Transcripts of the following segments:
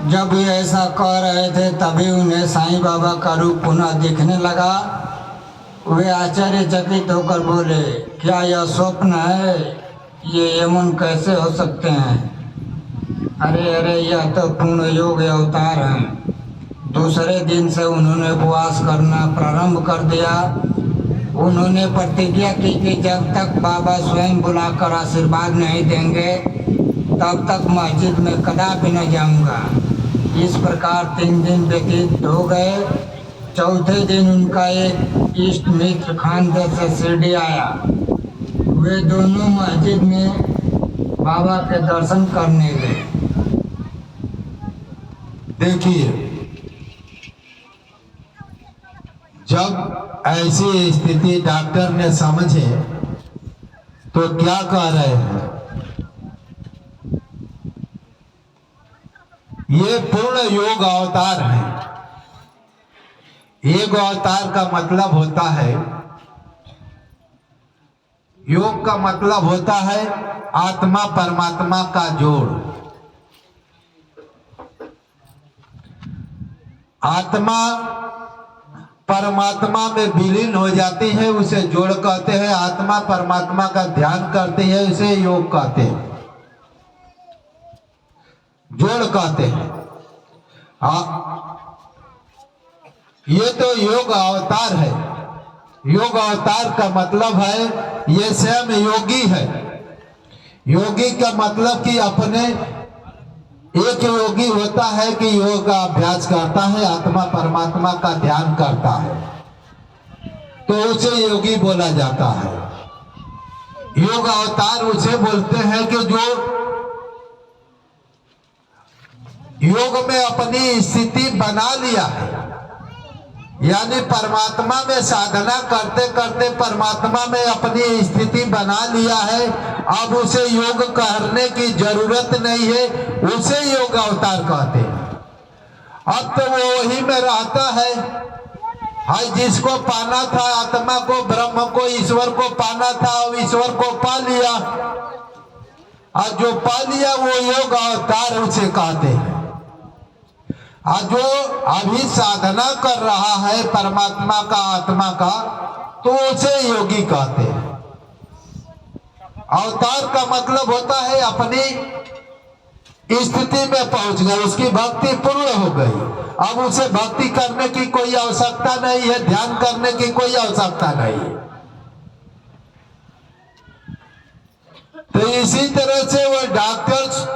जब ये ऐसा कह रहे थे तभी उन्हें साईं बाबा का रूप पुनः दिखने लगा। वे आश्चर्यचकित होकर बोले, क्या यह स्वप्न है? ये यमुन कैसे हो सकते हैं? अरे अरे, यह तो पूर्ण योग अवतार हैं। दूसरे दिन से उन्होंने उपवास करना प्रारंभ कर दिया। उन्होंने प्रतिज्ञा की कि जब तक बाबा स्वयं बुलाकर आशीर्वाद नहीं देंगे तब तक मस्जिद में कदापि न जाऊंगा। इस प्रकार 3 दिन व्यतीत हो गए। चौथे दिन उनका एक इष्ट मित्र खानदेश से शिरडी आया। वे दोनों मस्जिद में बाबा के दर्शन करने गए। देखिए, जब ऐसी स्थिति डॉक्टर ने समझे तो क्या कह रहे हैं? ये पूर्ण योग अवतार है। योग अवतार का मतलब होता है, योग का मतलब होता है आत्मा परमात्मा का जोड़। आत्मा परमात्मा में विलीन हो जाती है, उसे जोड़ कहते हैं। आत्मा परमात्मा का ध्यान करती है, उसे योग कहते हैं, जोड़ कहते हैं। ये तो योग अवतार है। योग अवतार का मतलब है ये स्वयं योगी है। योगी का मतलब कि अपने एक योगी होता है कि योग का अभ्यास करता है, आत्मा परमात्मा का ध्यान करता है, तो उसे योगी बोला जाता है। योग अवतार उसे बोलते हैं कि जो योग में अपनी स्थिति बना लिया है, यानी परमात्मा में साधना करते करते परमात्मा में अपनी स्थिति बना लिया है। अब उसे योग करने की जरूरत नहीं है, उसे योग अवतार कहते हैं। अब तो वो वही में रहता है। हाय, जिसको पाना था आत्मा को, ब्रह्म को, ईश्वर को पाना था, और ईश्वर को पा लिया, और जो पा लिया वो योग अवतार उसे कहते हैं। और जो अभी साधना कर रहा है परमात्मा का, आत्मा का, तो उसे योगी कहते हैं। अवतार का मतलब होता है अपनी स्थिति में पहुंच गए, उसकी भक्ति पूर्ण हो गई। अब उसे भक्ति करने की कोई आवश्यकता नहीं है, ध्यान करने की कोई आवश्यकता नहीं है। तो इसी तरह से वो डॉक्टर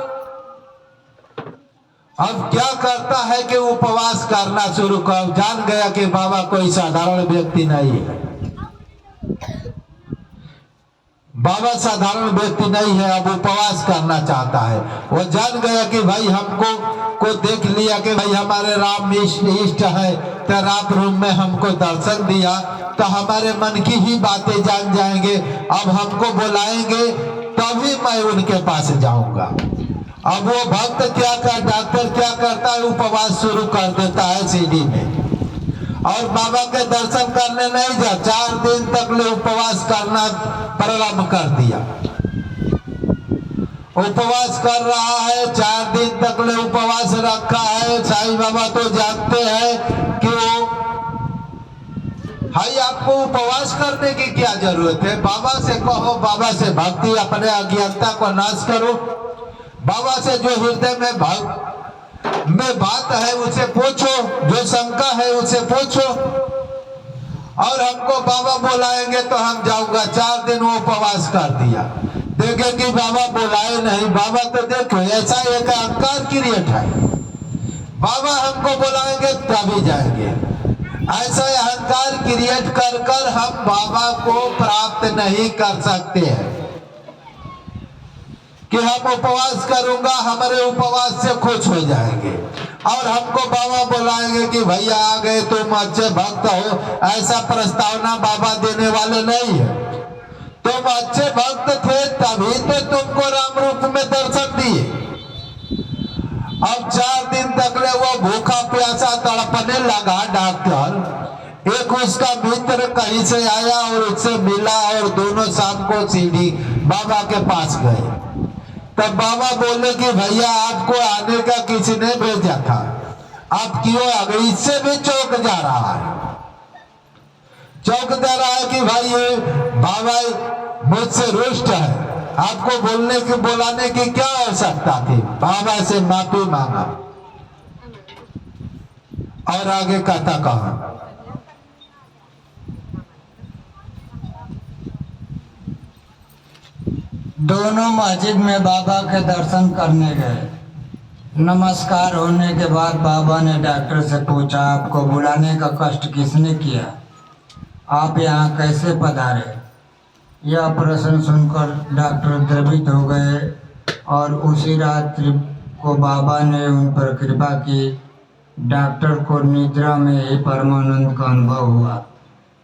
अब क्या करता है कि उपवास करना शुरू कर, जान गया कि बाबा कोई साधारण व्यक्ति नहीं है। बाबा साधारण व्यक्ति नहीं है, अब उपवास करना चाहता है। वो जान गया कि भाई हमको को देख लिया कि भाई हमारे राम इष्ट है, तो रात रूम में हमको दर्शन दिया, तो हमारे मन की ही बातें जान जाएंगे। अब हमको बुलाएंगे तभी मैं उनके पास जाऊंगा। अब वो भक्त क्या कर, डॉक्टर क्या करता है, उपवास शुरू कर देता है सीढ़ी में, और बाबा के दर्शन करने नहीं जा। 4 दिन तक ले उपवास करना प्रारंभ कर दिया। उपवास कर रहा है, 4 दिन तक ले उपवास रखा है। साईं बाबा तो जानते हैं कि वो, भाई आपको उपवास करने की क्या जरूरत है? बाबा से कहो, बाबा से भक्ति, अपने अज्ञानता को नाश करो। बाबा से जो हृदय में बात है उसे पूछो, जो शंका है उसे पूछो। और हमको बाबा बुलाएंगे तो हम जाऊंगा। 4 दिन वो उपवास कर दिया, देखे कि बाबा बुलाए नहीं। बाबा तो देखो ऐसा एक अहंकार क्रिएट है, बाबा हमको बुलाएंगे तभी जाएंगे। ऐसा अहंकार क्रिएट कर कर हम बाबा को प्राप्त नहीं कर सकते हैं कि हम उपवास करूंगा, हमारे उपवास से खुश हो जाएंगे और हमको बाबा बुलाएंगे कि भैया आ गए, तुम अच्छे भक्त हो। ऐसा प्रस्तावना बाबा देने वाले नहीं है। तुम अच्छे भक्त थे तभी तो तुमको राम रूप में दर्शन दिए। अब 4 दिन तक ले वो भूखा प्यासा तड़पने लगा। डॉक्टर एक उसका मित्र कहीं से आया और उससे मिला, और दोनों शाम को सीढ़ी बाबा के पास गए। तब बाबा बोले कि भैया आपको आने का किसने भेजा था, आप क्यों आ गए? इससे भी चौंक जा रहा है, चौंक जा रहा है कि भाई ये बाबा मुझसे रुष्ट है, आपको बुलाने की क्या आवश्यकता थी? बाबा से माफी मांगा। और आगे कहता कहा, दोनों मस्जिद में बाबा के दर्शन करने गए। नमस्कार होने के बाद बाबा ने डॉक्टर से पूछा, आपको बुलाने का कष्ट किसने किया? आप यहाँ कैसे पधारे? यह प्रश्न सुनकर डॉक्टर द्रवित हो गए और उसी रात्रि को बाबा ने उन पर कृपा की। डॉक्टर को निद्रा में ही परमानंद का अनुभव हुआ।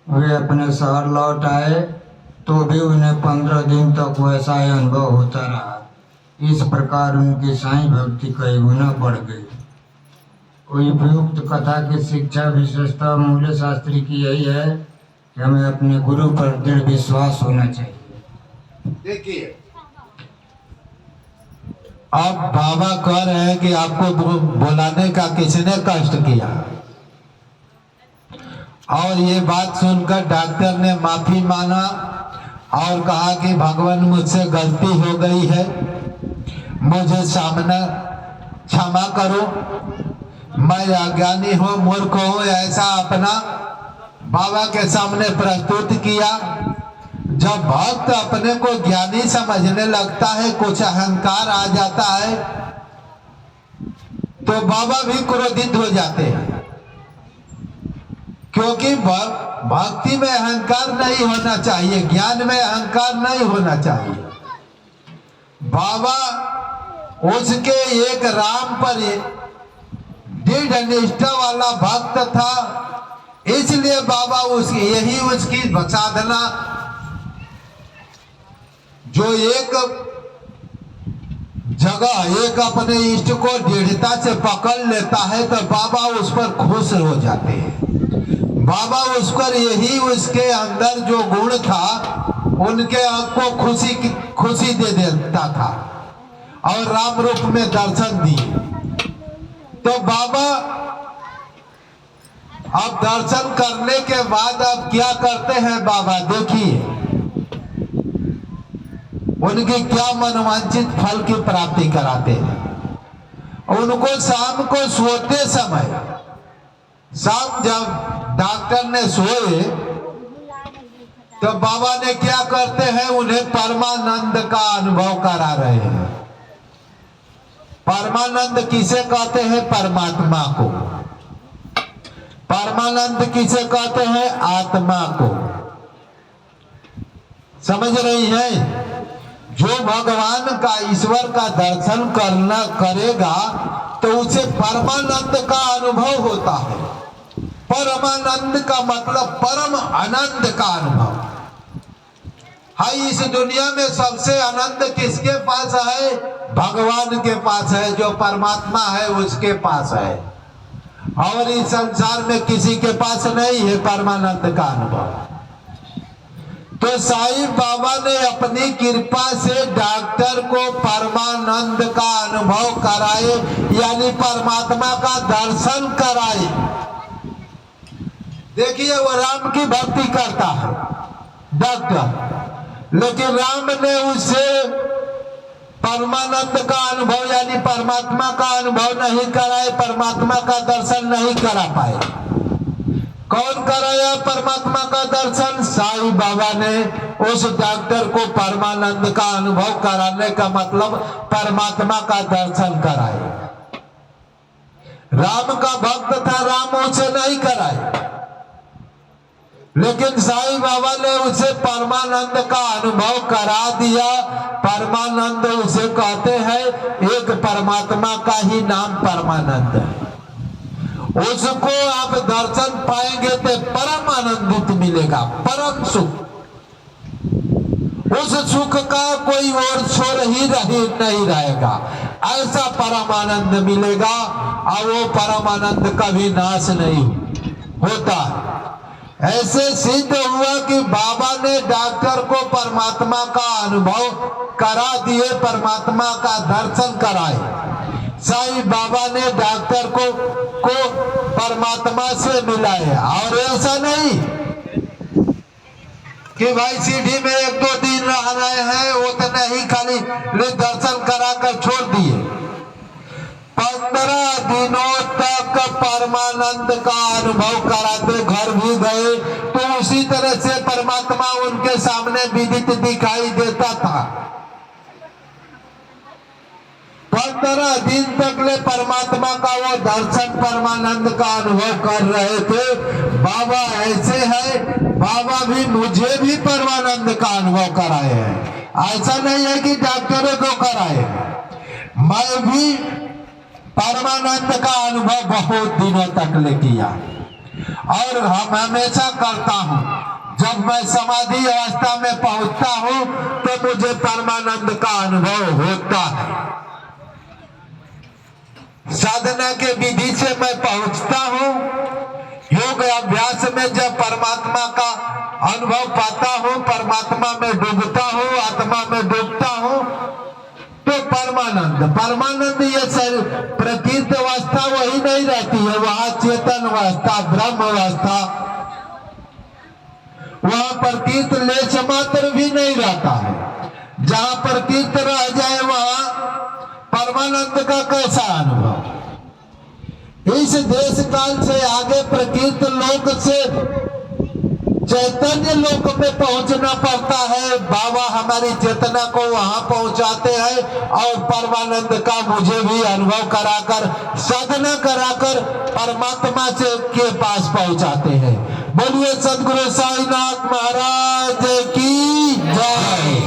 वे अपने शहर लौट आए तो भी उन्हें 15 दिन तक वैसा ही अनुभव होता रहा। इस प्रकार उनकी साईं भक्ति कई गुना बढ़ गई। उपयुक्त कथा की शिक्षा विशेषता मूल्य शास्त्री की यही है कि हमें अपने गुरु पर दृढ़ विश्वास होना चाहिए। देखिए, अब बाबा कह रहे हैं कि आपको बुलाने का किसने कष्ट किया, और ये बात सुनकर डॉक्टर ने माफी मांगा और कहा कि भगवान मुझसे गलती हो गई है, मुझे सामना क्षमा करो, मैं अज्ञानी हूँ, मूर्ख हूँ, ऐसा अपना बाबा के सामने प्रस्तुत किया। जब भक्त अपने को ज्ञानी समझने लगता है, कुछ अहंकार आ जाता है, तो बाबा भी क्रोधित हो जाते हैं, क्योंकि भक्ति में अहंकार नहीं होना चाहिए, ज्ञान में अहंकार नहीं होना चाहिए। बाबा उसके एक राम पर दृढ़ निष्ठा वाला भक्त था, इसलिए बाबा यही उसकी साधना, जो एक जगह एक अपने इष्ट को दृढ़ता से पकड़ लेता है तो बाबा उस पर खुश हो जाते हैं। बाबा उस पर यही उसके अंदर जो गुण था उनके को खुशी दे देता था और राम रूप में दर्शन दिए। तो बाबा अब दर्शन करने के बाद अब क्या करते हैं बाबा, देखिए उनकी क्या मनोवांछित फल की प्राप्ति कराते हैं। उनको शाम को सोते समय, शाम जब डॉक्टर ने सोए तो बाबा ने क्या करते हैं, उन्हें परमानंद का अनुभव करा रहे हैं। परमानंद किसे कहते हैं? परमात्मा को। परमानंद किसे कहते हैं? आत्मा को। समझ रही हैं? जो भगवान का, ईश्वर का दर्शन करेगा तो उसे परमानंद का अनुभव होता है। परमानंद का मतलब परम आनंद का अनुभव। हाय, इस दुनिया में सबसे आनंद किसके पास है? भगवान के पास है, जो परमात्मा है उसके पास है, और इस संसार में किसी के पास नहीं है परमानंद का अनुभव। तो साईं बाबा ने अपनी कृपा से डॉक्टर को परमानंद का अनुभव कराए, यानी परमात्मा का दर्शन कराए। देखिए, वो राम की भक्ति करता है डॉक्टर, लेकिन राम ने उसे परमानंद का अनुभव यानी परमात्मा का अनुभव नहीं कराए, परमात्मा का दर्शन नहीं करा पाए। कौन कराया परमात्मा का दर्शन? साईं बाबा ने उस डॉक्टर को परमानंद का अनुभव कराने का मतलब परमात्मा का दर्शन कराए। राम का भक्त था, राम उसे नहीं कराए, लेकिन साईं बाबा ने उसे परमानंद का अनुभव करा दिया। परमानंद उसे कहते हैं, एक परमात्मा का ही नाम परमानंद है। उसको आप दर्शन पाएंगे तो परम आनंदित मिलेगा, परम सुख। उस सुख का कोई और छोर ही नहीं रहेगा, ऐसा परम आनंद मिलेगा, और वो परम आनंद कभी नाश नहीं होता। ऐसे सिद्ध हुआ कि बाबा ने डॉक्टर को परमात्मा का अनुभव करा दिए, परमात्मा का दर्शन कराए। साईं बाबा ने डॉक्टर को परमात्मा से मिलाए। और ऐसा नहीं कि भाई सीढ़ी में 1-2 दिन रह रहे हैं, उतना ही खाली दर्शन करा कर छोड़ दिए। 15 दिनों तक परमानंद का अनुभव कराते घर भी गए, तो उसी तरह से परमात्मा उनके सामने विदित दिखाई देता था। 15 दिन तक ले परमात्मा का वो दर्शन, परमानंद का अनुभव कर रहे थे। बाबा ऐसे है, बाबा भी मुझे भी परमानंद का अनुभव कराए हैं। ऐसा नहीं है कि डॉक्टरों को कराए, मैं भी परमानंद का अनुभव बहुत दिनों तक ले किया। और हम हमेशा करता हूँ, जब मैं समाधि अवस्था में पहुंचता हूँ तो मुझे परमानंद का अनुभव होता है। साधना के विधि से मैं पहुंचता हूँ, योग अभ्यास में जब परमात्मा का अनुभव पाता हूँ, परमात्मा में डूबता हूँ, आत्मा में डूबता हूँ, तो परमानंद ये प्रकृत अवस्था वही नहीं रहती है, वहां चेतन अवस्था, ब्रह्म अवस्था, वहां प्रकृत लेश मात्र भी नहीं रहता है। जहां प्रकृत रह जाए वहां परमानंद का कैसा अनुभव। इस देश काल से आगे प्रकृत लोक से चैतन्य लोक में पहुंचना पड़ता है। बाबा हमारी चेतना को वहां पहुंचाते हैं और परमानंद का मुझे भी अनुभव कराकर, साधना कराकर परमात्मा से के पास पहुंचाते हैं। बोलिए सदगुरु साईनाथ महाराज की जय।